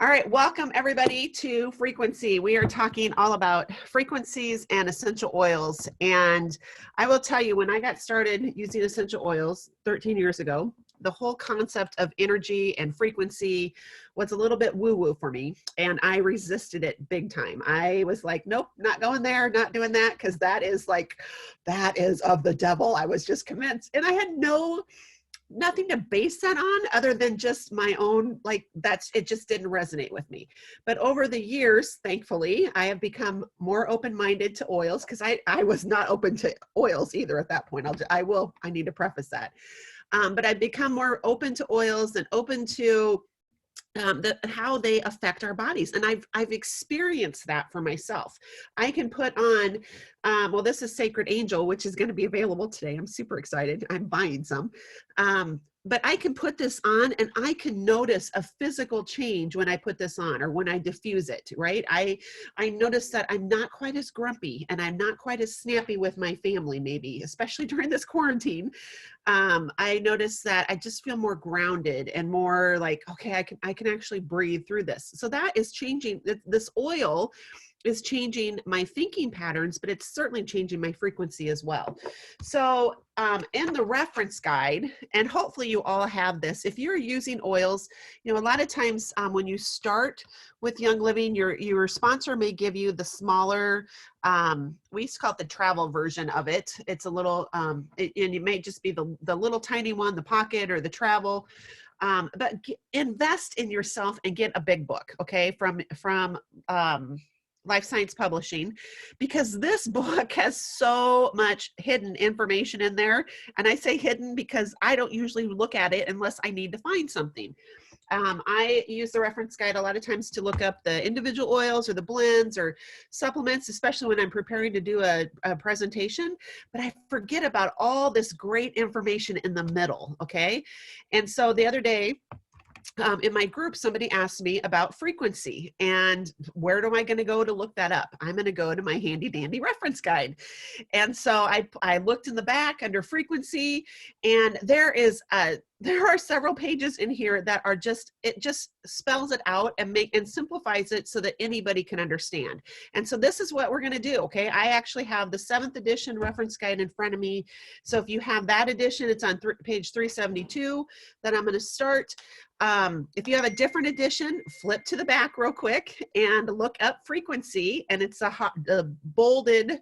All right, welcome everybody to Frequency. We are talking all about frequencies and essential oils. And I will tell you, when I got started using essential oils 13 years ago, the whole concept of energy and frequency was a little bit woo-woo for me. And I resisted it big time. I was like, nope, not going there, not doing that, because that is of the devil. I was just convinced. And I had nothing to base that on other than just my own, it just didn't resonate with me. But over the years, thankfully, I have become more open-minded to oils, because I was not open to oils either at that point. I need to preface that. But I've become more open to oils and open to how they affect our bodies. And I've experienced that for myself. I can put on, well, this is Sacred Angel, which is going to be available today. I'm super excited. I'm buying some. But I can put this on and I can notice a physical change when I put this on or when I diffuse it, right? I notice that I'm not quite as grumpy and I'm not quite as snappy with my family, maybe, especially during this quarantine. I notice that I just feel more grounded and more like, okay, I can actually breathe through this. So that is changing. This oil is changing my thinking patterns, but it's certainly changing my frequency as well. So in the reference guide, and hopefully you all have this, if you're using oils, a lot of times when you start with Young Living, your sponsor may give you the smaller, we used to call it the travel version of it. It's a little, and it may just be the little tiny one, the pocket or the travel. But invest in yourself and get a big book, okay, from Life Science Publishing, because this book has so much hidden information in there. And I say hidden because I don't usually look at it unless I need to find something. I use the reference guide a lot of times to look up the individual oils or the blends or supplements, especially when I'm preparing to do a presentation, but I forget about all this great information in the middle, okay? And so the other day, in my group, somebody asked me about frequency and where am I going to go to look that up? I'm going to go to my handy dandy reference guide. And so I looked in the back under frequency, and there are several pages in here that are it just spells it out and simplifies it so that anybody can understand. And so this is what we're going to do. Okay. I actually have the 7th edition reference guide in front of me. So if you have that edition, it's on page 372 that I'm going to start. If you have a different edition, flip to the back real quick and look up frequency, and it's the bolded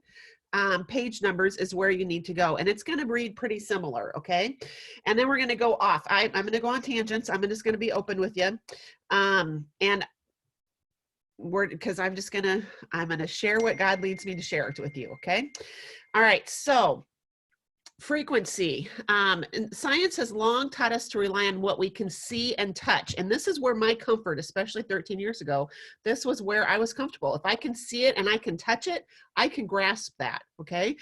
page numbers is where you need to go, and it's going to read pretty similar. Okay. And then we're going to go off. I'm going to go on tangents. I'm just going to be open with you. And because I'm going to share what God leads me to share it with you. Okay. All right. So frequency. Science has long taught us to rely on what we can see and touch. And this is where my comfort, especially 13 years ago, this was where I was comfortable. If I can see it and I can touch it, I can grasp that, okay?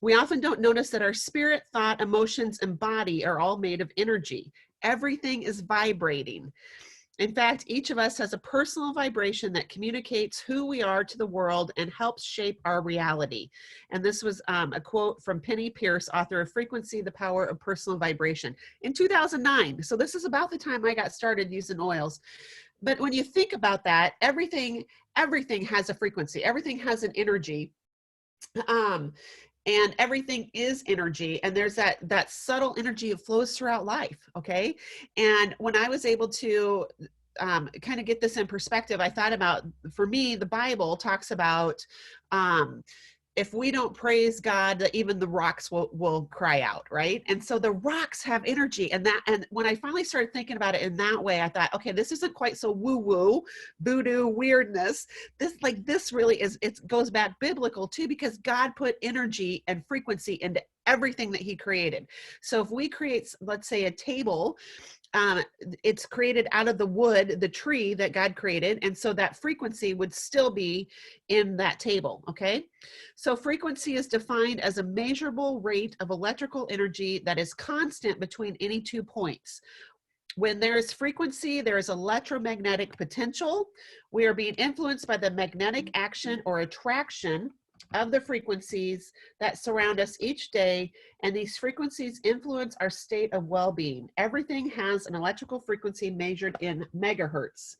We often don't notice that our spirit, thought, emotions, and body are all made of energy. Everything is vibrating. In fact, each of us has a personal vibration that communicates who we are to the world and helps shape our reality. And this was a quote from Penny Pierce, author of Frequency, The Power of Personal Vibration, in 2009. So this is about the time I got started using oils. But when you think about that, everything has a frequency. Everything has an energy. And everything is energy, and there's that subtle energy that flows throughout life, okay? And when I was able to kind of get this in perspective, I thought about, for me, the Bible talks about if we don't praise God, that even the rocks will cry out, right? And so the rocks have energy, and when I finally started thinking about it in that way, I thought, okay, this isn't quite so woo-woo, voodoo weirdness. This really is, it goes back biblical too, because God put energy and frequency into everything that he created. So if we create, let's say, a table, it's created out of the wood, the tree that God created. And so that frequency would still be in that table. Okay. So frequency is defined as a measurable rate of electrical energy that is constant between any 2 points. When there is frequency, there is electromagnetic potential. We are being influenced by the magnetic action or attraction of the frequencies that surround us each day, and these frequencies influence our state of well-being. Everything has an electrical frequency measured in megahertz.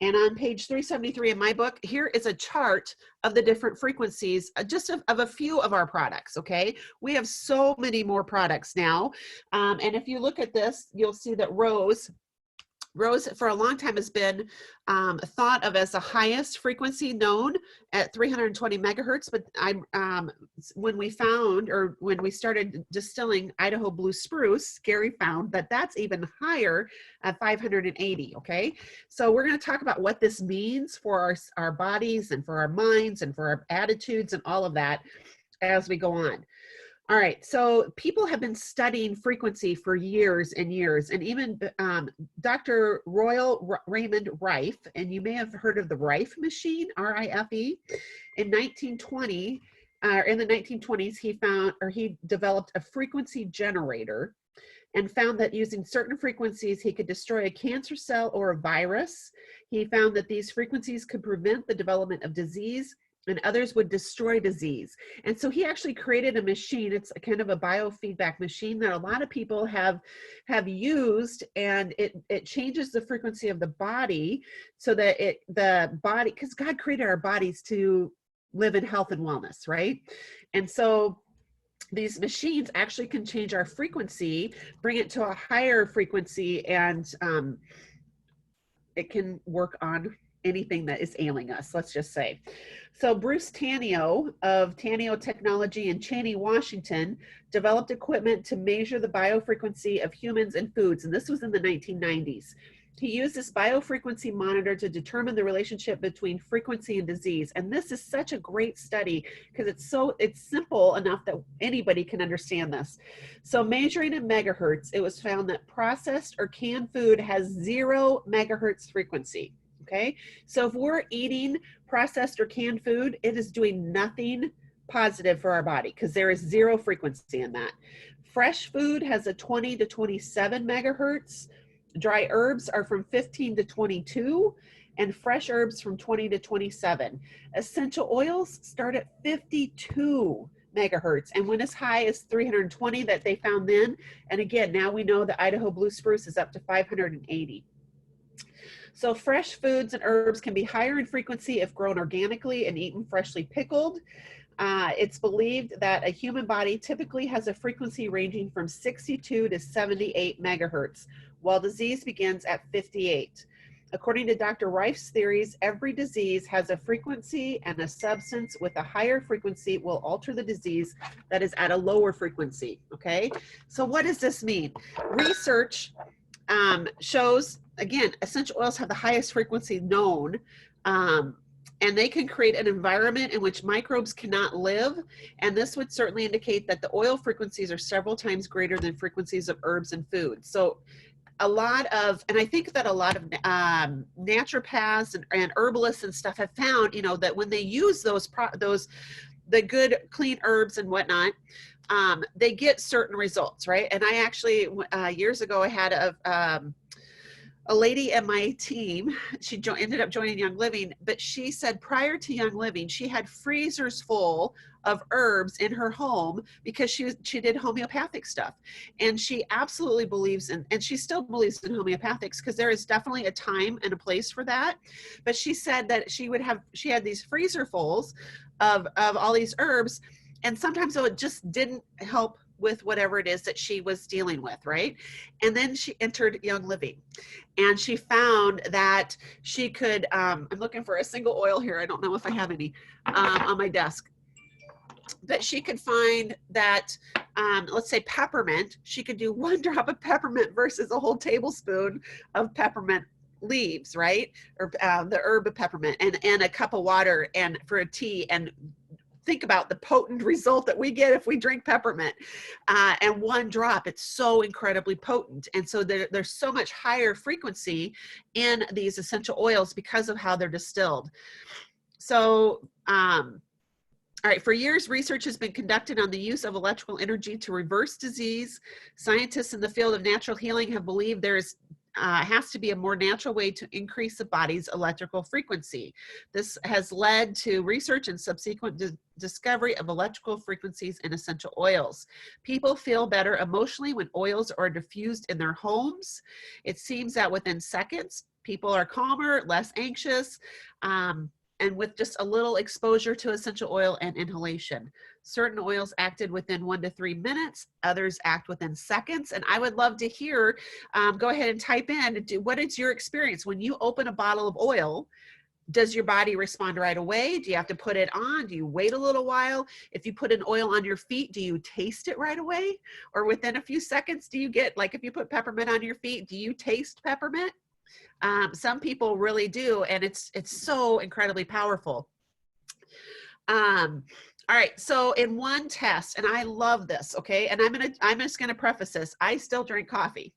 And on page 373 of my book, here is a chart of the different frequencies, just of a few of our products, okay? We have so many more products now. And if you look at this, you'll see that Rose for a long time has been thought of as the highest frequency known at 320 megahertz. But when we started distilling Idaho Blue Spruce, Gary found that that's even higher at 580. Okay, so we're going to talk about what this means for our bodies and for our minds and for our attitudes and all of that as we go on. All right, so people have been studying frequency for years and years, and even Dr. Royal Raymond Rife, and you may have heard of the Rife machine, R-I-F-E, in 1920, in the 1920s, he developed a frequency generator and found that using certain frequencies, he could destroy a cancer cell or a virus. He found that these frequencies could prevent the development of disease, and others would destroy disease. And so he actually created a machine. It's a kind of a biofeedback machine that a lot of people have used, and it changes the frequency of the body so that the body, because God created our bodies to live in health and wellness, right? And so these machines actually can change our frequency, bring it to a higher frequency, and it can work on anything that is ailing us, let's just say. So Bruce Tanio of Tanio Technology in Cheney, Washington, developed equipment to measure the biofrequency of humans and foods, and this was in the 1990s. He used this biofrequency monitor to determine the relationship between frequency and disease. And this is such a great study because it's simple enough that anybody can understand this. So measuring in megahertz, it was found that processed or canned food has 0 megahertz frequency. Okay, so if we're eating processed or canned food, it is doing nothing positive for our body because there is 0 frequency in that. Fresh food has a 20 to 27 megahertz. Dry herbs are from 15 to 22, and fresh herbs from 20 to 27. Essential oils start at 52 megahertz and went as high as 320 that they found then. And again, now we know the Idaho Blue Spruce is up to 580. So fresh foods and herbs can be higher in frequency if grown organically and eaten freshly pickled. It's believed that a human body typically has a frequency ranging from 62 to 78 megahertz, while disease begins at 58. According to Dr. Rife's theories, every disease has a frequency, and a substance with a higher frequency will alter the disease that is at a lower frequency, okay? So what does this mean? Research shows, again, essential oils have the highest frequency known, and they can create an environment in which microbes cannot live. And this would certainly indicate that the oil frequencies are several times greater than frequencies of herbs and food. So a lot of, and I think that a lot of naturopaths and herbalists and stuff have found, you know, that when they use the good clean herbs and whatnot, they get certain results, right? And I actually, years ago, I had a lady in my team. She ended up joining Young Living, but she said prior to Young Living, she had freezers full of herbs in her home because she did homeopathic stuff. And she absolutely believes in, and she still believes in homeopathics because there is definitely a time and a place for that. But she said that she had these freezer fulls of all these herbs, and sometimes it just didn't help with whatever it is that she was dealing with, right? And then she entered Young Living, and she found that she could, I'm looking for a single oil here. I don't know if I have any on my desk, but she could find that, let's say peppermint, she could do 1 drop of peppermint versus a whole tablespoon of peppermint leaves, right? Or the herb of peppermint, and a cup of water and for a tea, and think about the potent result that we get if we drink peppermint, and 1 drop, it's so incredibly potent. And so there's so much higher frequency in these essential oils because of how they're distilled. So, all right, for years, research has been conducted on the use of electrical energy to reverse disease. Scientists in the field of natural healing have believed there is has to be a more natural way to increase the body's electrical frequency. This has led to research and subsequent discovery of electrical frequencies in essential oils. People feel better emotionally when oils are diffused in their homes. It seems that within seconds, people are calmer, less anxious, and with just a little exposure to essential oil and inhalation. Certain oils acted within 1 to 3 minutes, others act within seconds. And I would love to hear, go ahead and type in, what is your experience? When you open a bottle of oil, does your body respond right away? Do you have to put it on? Do you wait a little while? If you put an oil on your feet, do you taste it right away? Or within a few seconds, do you get, like if you put peppermint on your feet, do you taste peppermint? Some people really do, and it's so incredibly powerful. All right, so in one test, and I love this, okay, and I'm just gonna preface this. I still drink coffee,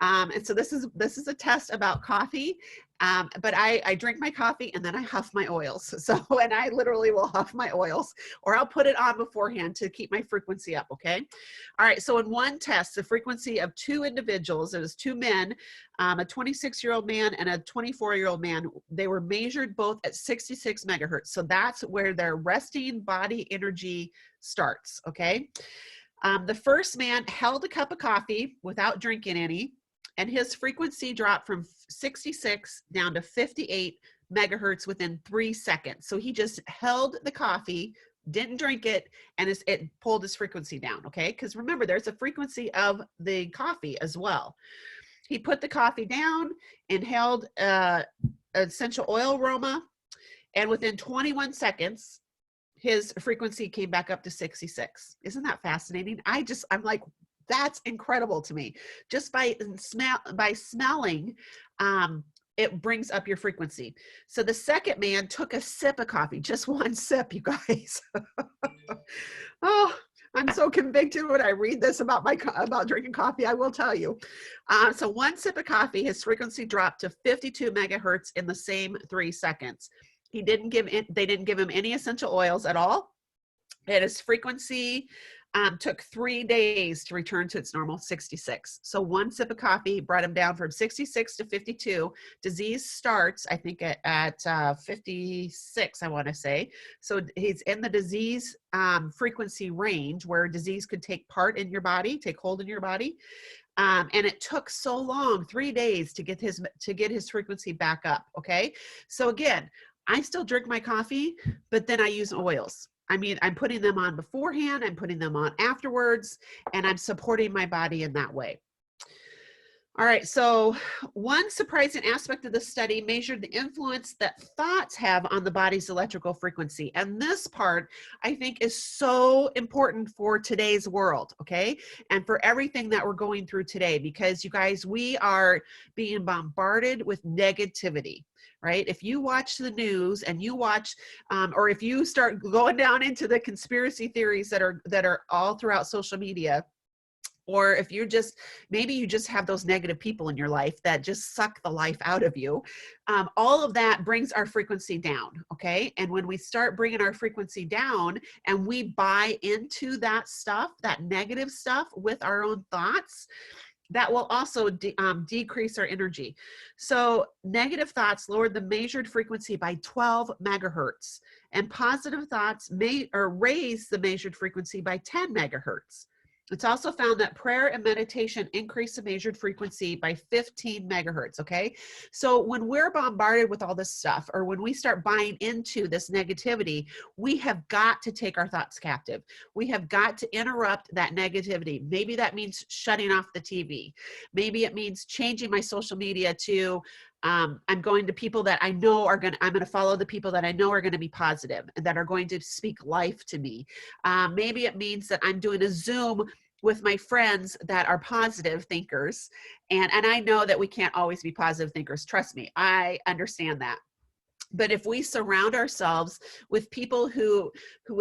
and so this is a test about coffee. But I drink my coffee and then I huff my oils. So, and I literally will huff my oils, or I'll put it on beforehand to keep my frequency up, okay? All right, so in one test, the frequency of 2 individuals, it was 2 men, a 26-year-old man and a 24-year-old man, they were measured both at 66 megahertz. So that's where their resting body energy starts, okay? The first man held a cup of coffee without drinking any, and his frequency dropped from 66 down to 58 megahertz within 3 seconds. So he just held the coffee, didn't drink it, and it pulled his frequency down, okay? Because remember, there's a frequency of the coffee as well. He put the coffee down, inhaled essential oil aroma, and within 21 seconds, his frequency came back up to 66. Isn't that fascinating? I'm like, that's incredible to me. Just by smelling, it brings up your frequency. So the second man took a sip of coffee, just one sip, you guys. Oh, I'm so convicted when I read this about drinking coffee, I will tell you. So one sip of coffee, his frequency dropped to 52 megahertz in the same 3 seconds. They didn't give him any essential oils at all. And his frequency took 3 days to return to its normal 66. So one sip of coffee brought him down from 66 to 52. Disease starts, I think, at 56, I want to say. So he's in the disease frequency range where disease could take hold in your body. And it took so long, 3 days, to get his frequency back up. Okay. So again, I still drink my coffee, but then I use oils. I mean, I'm putting them on beforehand, I'm putting them on afterwards, and I'm supporting my body in that way. All right, so one surprising aspect of the study measured the influence that thoughts have on the body's electrical frequency. And this part, I think, is so important for today's world, okay? And for everything that we're going through today, because you guys, we are being bombarded with negativity, right? If you watch the news and you watch, or if you start going down into the conspiracy theories that are all throughout social media, or if maybe you just have those negative people in your life that just suck the life out of you, all of that brings our frequency down, okay? And when we start bringing our frequency down and we buy into that stuff, that negative stuff with our own thoughts, that will also decrease our energy. So negative thoughts lowered the measured frequency by 12 megahertz, and positive thoughts raise the measured frequency by 10 megahertz. It's also found that prayer and meditation increase the measured frequency by 15 megahertz, okay? So when we're bombarded with all this stuff, or when we start buying into this negativity, we have got to take our thoughts captive. We have got to interrupt that negativity. Maybe that means shutting off the TV. Maybe it means changing my social media to I'm going to people that I know I'm going to follow the people that I know are going to be positive and that are going to speak life to me. Maybe it means that I'm doing a Zoom with my friends that are positive thinkers. And I know that we can't always be positive thinkers. Trust me, I understand that. But if we surround ourselves with people who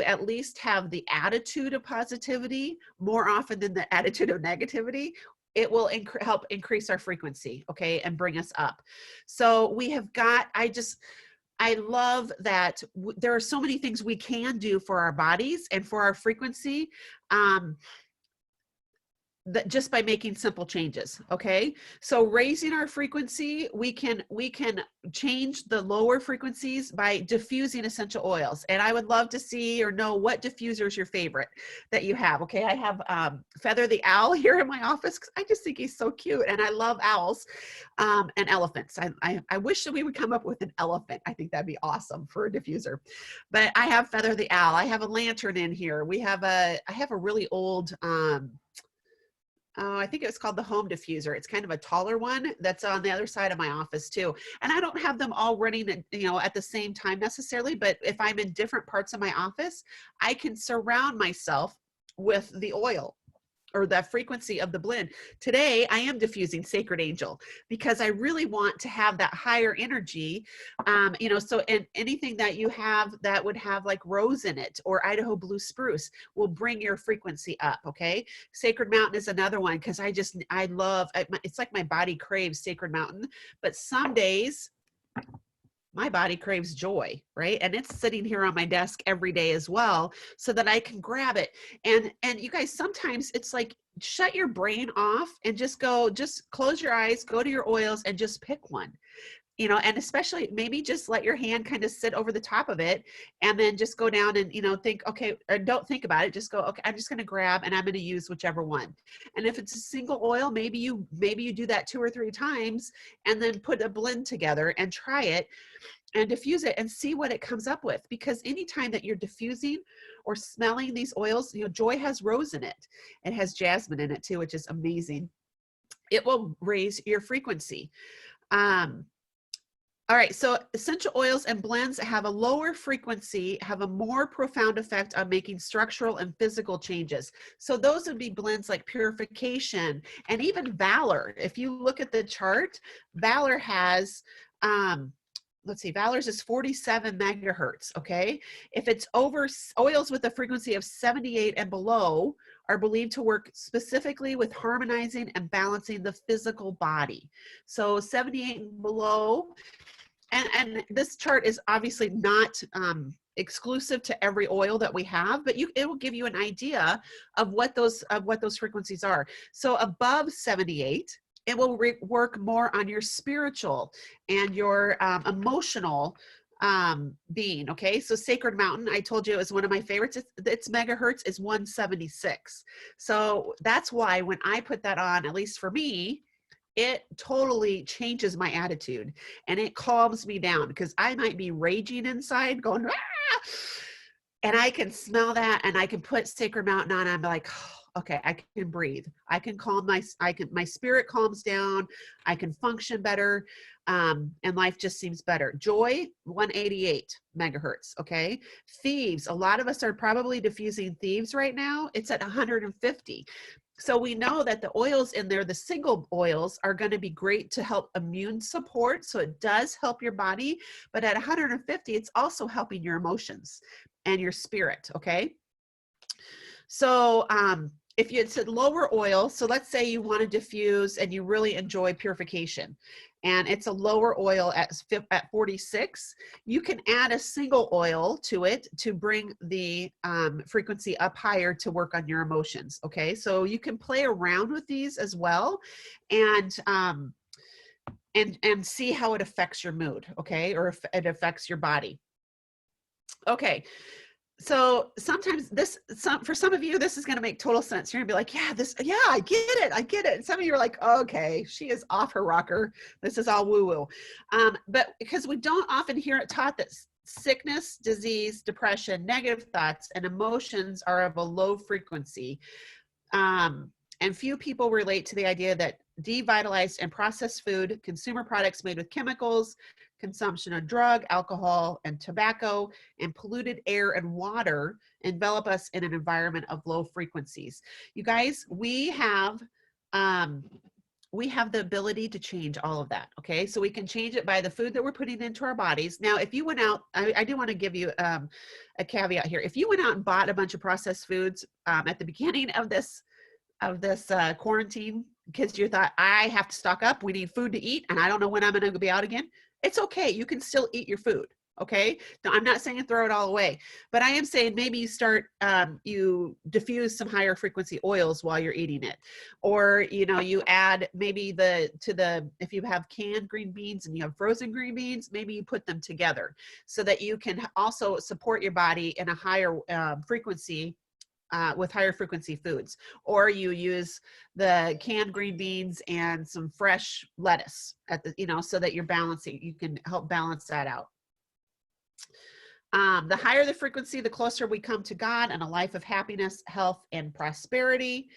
at least have the attitude of positivity more often than the attitude of negativity, it will help increase our frequency, okay, and bring us up. So we have got, I love that there are so many things we can do for our bodies and for our frequency. that just by making simple changes. Okay. So raising our frequency, we can change the lower frequencies by diffusing essential oils. And I would love to see or know what diffuser is your favorite that you have. Okay. I have Feather the Owl here in my office because I just think he's so cute. And I love owls and elephants. I wish that we would come up with an elephant. I think that'd be awesome for a diffuser. But I have Feather the Owl. I have a lantern in here. I have a really old, I think it was called the home diffuser. It's kind of a taller one that's on the other side of my office too. And I don't have them all running at the same time necessarily, but if I'm in different parts of my office, I can surround myself with the oil or the frequency of the blend. Today, I am diffusing Sacred Angel because I really want to have that higher energy, so and anything that you have that would have like rose in it or Idaho blue spruce will bring your frequency up, okay? Sacred Mountain is another one because it's like my body craves Sacred Mountain, but some days, my body craves joy, right? And it's sitting here on my desk every day as well so that I can grab it. And you guys, sometimes it's like, shut your brain off and just close your eyes, go to your oils and just pick one, and especially maybe just let your hand kind of sit over the top of it and then just go down and, think, okay, or don't think about it. Just go, okay, I'm just going to grab and I'm going to use whichever one. And if it's a single oil, maybe you do that 2 or 3 times and then put a blend together and try it and diffuse it and see what it comes up with. Because anytime that you're diffusing or smelling these oils, Joy has rose in it. It has jasmine in it too, which is amazing. It will raise your frequency. All right, so essential oils and blends have a lower frequency, have a more profound effect on making structural and physical changes. So those would be blends like Purification and even Valor. If you look at the chart, Valor has, Valor's is 47 megahertz, okay? If it's over, oils with a frequency of 78 and below are believed to work specifically with harmonizing and balancing the physical body. So 78 and below, and this chart is obviously not exclusive to every oil that we have, but it will give you an idea of what those frequencies are. So above 78, it will work more on your spiritual and your emotional being. Okay, so Sacred Mountain, I told you, is one of my favorites. Its megahertz is 176. So that's why when I put that on, at least for me, it totally changes my attitude and it calms me down because I might be raging inside going, ah! And I can smell that and I can put Sacred Mountain on and I'm like, oh, okay, I can breathe. I can calm my spirit calms down. I can function better. And life just seems better. Joy, 188 megahertz. Okay. Thieves. A lot of us are probably diffusing Thieves right now. It's at 150. So we know that the oils in there, the single oils, are going to be great to help immune support. So it does help your body, but at 150, it's also helping your emotions and your spirit. Okay. So, if it's a lower oil, so let's say you want to diffuse and you really enjoy Purification and it's a lower oil at 46, you can add a single oil to it to bring the frequency up higher to work on your emotions. Okay, so you can play around with these as well and see how it affects your mood, okay, or if it affects your body. Okay. So sometimes for some of you, this is going to make total sense. You're gonna be like, yeah, I get it. And some of you are like, okay, she is off her rocker. This is all woo woo. But because we don't often hear it taught that sickness, disease, depression, negative thoughts, and emotions are of a low frequency. And few people relate to the idea that devitalized and processed food, consumer products made with chemicals, consumption of drug, alcohol, and tobacco, and polluted air and water envelop us in an environment of low frequencies. You guys, we have the ability to change all of that, okay? So we can change it by the food that we're putting into our bodies. Now, if you went out, I do want to give you a caveat here. If you went out and bought a bunch of processed foods at the beginning of this quarantine, because you thought, I have to stock up, we need food to eat, and I don't know when I'm going to be out again, it's okay. You can still eat your food, Okay. Now, I'm not saying throw it all away, but I am saying maybe you start, you diffuse some higher frequency oils while you're eating it. Or, you know, you add maybe if you have canned green beans and you have frozen green beans, maybe you put them together so that you can also support your body in a higher frequency with higher frequency foods. Or you use the canned green beans and some fresh lettuce at the, you know, so that you're balancing, you can help balance that out. The higher the frequency, the closer we come to God and a life of happiness, health, and prosperity.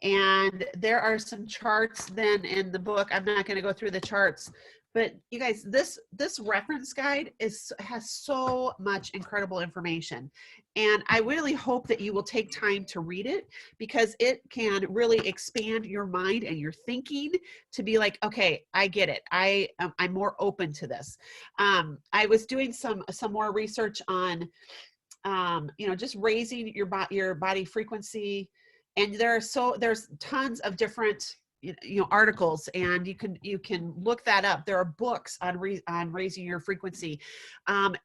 And there are some charts then in the book. I'm not going to go through the charts, but you guys, this reference guide has so much incredible information. And I really hope that you will take time to read it, because it can really expand your mind and your thinking to be like, okay, I get it. I'm more open to this. I was doing some more research on, you know, just raising your body frequency. And there's tons of different, you know, articles, and you can look that up. There are books on raising your frequency.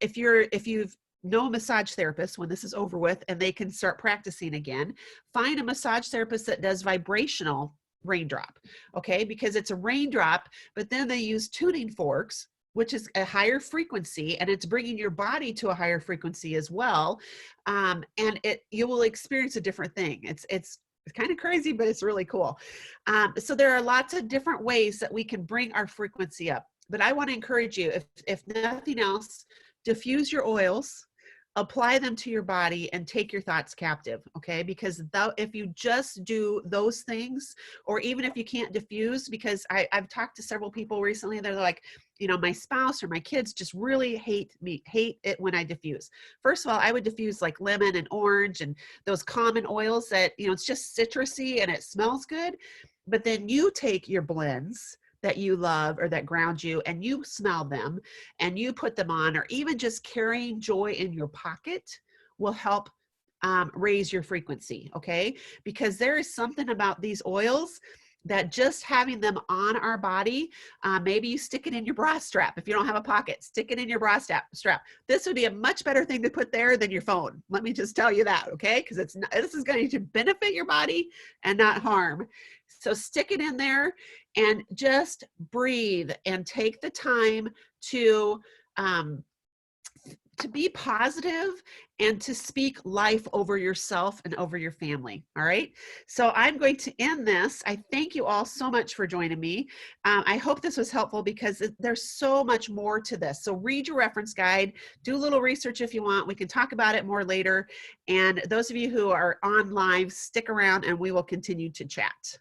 If you've know a massage therapist when this is over with and they can start practicing again, find a massage therapist that does vibrational raindrop, okay? Because it's a raindrop, but then they use tuning forks, which is a higher frequency, and it's bringing your body to a higher frequency as well. And you will experience a different thing. It's kind of crazy, but it's really cool. So there are lots of different ways that we can bring our frequency up. But I want to encourage you, if nothing else, diffuse your oils, apply them to your body, and take your thoughts captive, okay? Because if you just do those things, or even if you can't diffuse, because I've talked to several people recently, they're like, you know, my spouse or my kids just really hate it when I diffuse. First of all, I would diffuse like lemon and orange and those common oils that, you know, it's just citrusy and it smells good. But then you take your blends that you love or that ground you, and you smell them and you put them on, or even just carrying joy in your pocket will help raise your frequency, okay? Because there is something about these oils that just having them on our body, maybe you stick it in your bra strap. If you don't have a pocket, stick it in your bra strap. This would be a much better thing to put there than your phone. Let me just tell you that, okay? Because this is going to benefit your body and not harm. So stick it in there and just breathe and take the time to be positive and to speak life over yourself and over your family. All right. So I'm going to end this. I thank you all so much for joining me. I hope this was helpful, because there's so much more to this. So read your reference guide, do a little research if you want. We can talk about it more later. And those of you who are on live, stick around and we will continue to chat.